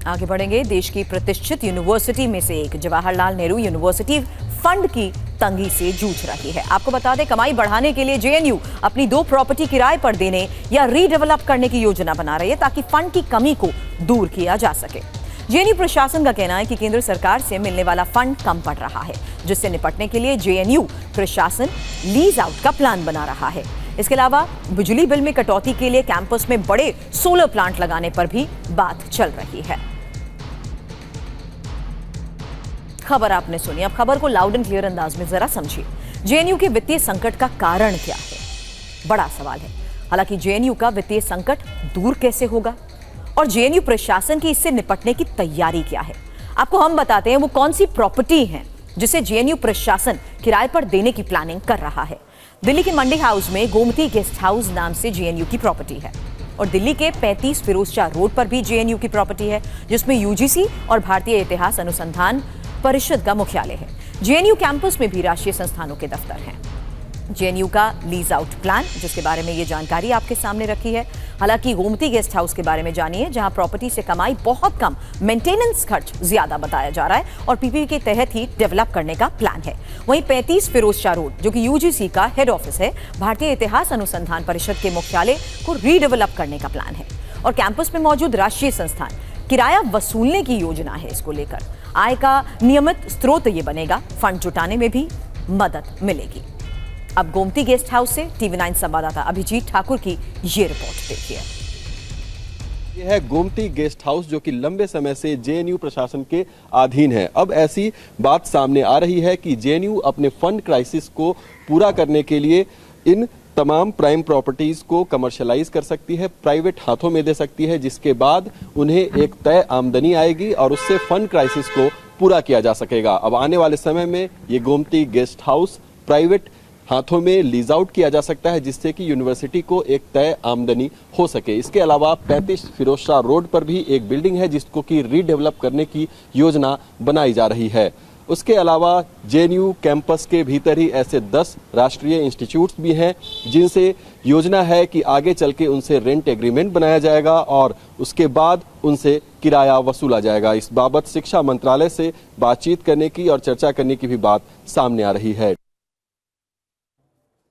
आगे बढ़ेंगे। देश की प्रतिष्ठित यूनिवर्सिटी में से एक जवाहरलाल नेहरू यूनिवर्सिटी फंड की तंगी से जूझ रही है। आपको बता दें, कमाई बढ़ाने के लिए जेएनयू अपनी 2 प्रॉपर्टी किराए पर देने या रीडेवलप करने की योजना बना रही है ताकि फंड की कमी को दूर किया जा सके। जेएनयू प्रशासन का कहना है कि केंद्र सरकार से मिलने वाला फंड कम पड़ रहा है, जिससे निपटने के लिए जेएनयू प्रशासन लीज आउट का प्लान बना रहा है। इसके अलावा बिजली बिल में कटौती के लिए कैंपस में बड़े सोलर प्लांट लगाने पर भी बात चल रही है। खबर आपने सुनी, अब खबर को लाउड एंड क्लियर अंदाज में जरा समझिए। जेएनयू के वित्तीय संकट का कारण क्या है? बड़ा सवाल है। हालांकि जेएनयू का वित्तीय संकट दूर कैसे होगा और जेएनयू प्रशासन की इससे निपटने की तैयारी क्या है, आपको हम बताते हैं। वो कौन सी प्रॉपर्टी है जिसे जेएनयू प्रशासन किराए पर देने की प्लानिंग कर रहा है। दिल्ली के मंडी हाउस में गोमती गेस्ट हाउस नाम से जेएनयू की प्रॉपर्टी है और दिल्ली के 35 फिरोजशाह रोड पर भी जेएनयू की प्रॉपर्टी है, जिसमें यूजीसी और भारतीय इतिहास अनुसंधान परिषद का मुख्यालय है। जेएनयू कैंपस में भी राष्ट्रीय संस्थानों के दफ्तर हैं। जेएनयू का लीज आउट प्लान, जिसके बारे में ये जानकारी आपके सामने रखी है। हालांकि गोमती गेस्ट हाउस के बारे में जानिए, जहां प्रॉपर्टी से कमाई बहुत कम, मेंटेनेंस खर्च ज्यादा बताया जा रहा है और पीपीपी के तहत ही डेवलप करने का प्लान है। वहीं 35 फिरोजशाह रोड, जो कि यूजीसी का हेड ऑफिस है, भारतीय इतिहास अनुसंधान परिषद के मुख्यालय को रीडेवलप करने का प्लान है और कैंपस में मौजूद राष्ट्रीय संस्थान किराया वसूलने की योजना है। इसको लेकर आय का नियमित स्रोत ये बनेगा, फंड जुटाने में भी मदद मिलेगी। अब गोमती गेस्ट हाउस से टीवी9 संवाददाता अभिजीत ठाकुर की ये रिपोर्ट देखिए। यह है गोमती गेस्ट हाउस, जो कि लंबे समय से जेएनयू प्रशासन के अधीन है। अब ऐसी बात सामने आ रही है कि जेएनयू अपने फंड क्राइसिस को पूरा करने के लिए इन तमाम प्राइम प्रॉपर्टीज को कमर्शियलाइज कर सकती है, प्राइवेट हाथों में दे सकती है, जिसके बाद उन्हें एक तय आमदनी आएगी और उससे फंड क्राइसिस को पूरा किया जा सकेगा। अब आने वाले समय में ये गोमती गेस्ट हाउस प्राइवेट हाथों में लीज आउट किया जा सकता है, जिससे कि यूनिवर्सिटी को एक तय आमदनी हो सके। इसके अलावा 35 फिरोजशाह रोड पर भी एक बिल्डिंग है, जिसको कि रीडेवलप करने की योजना बनाई जा रही है। उसके अलावा जेएनयू कैंपस के भीतर ही ऐसे 10 राष्ट्रीय इंस्टीट्यूट्स भी हैं, जिनसे योजना है कि आगे चल के उनसे रेंट एग्रीमेंट बनाया जाएगा और उसके बाद उनसे किराया वसूला जाएगा। इस बाबत शिक्षा मंत्रालय से बातचीत करने की और चर्चा करने की भी बात सामने आ रही है।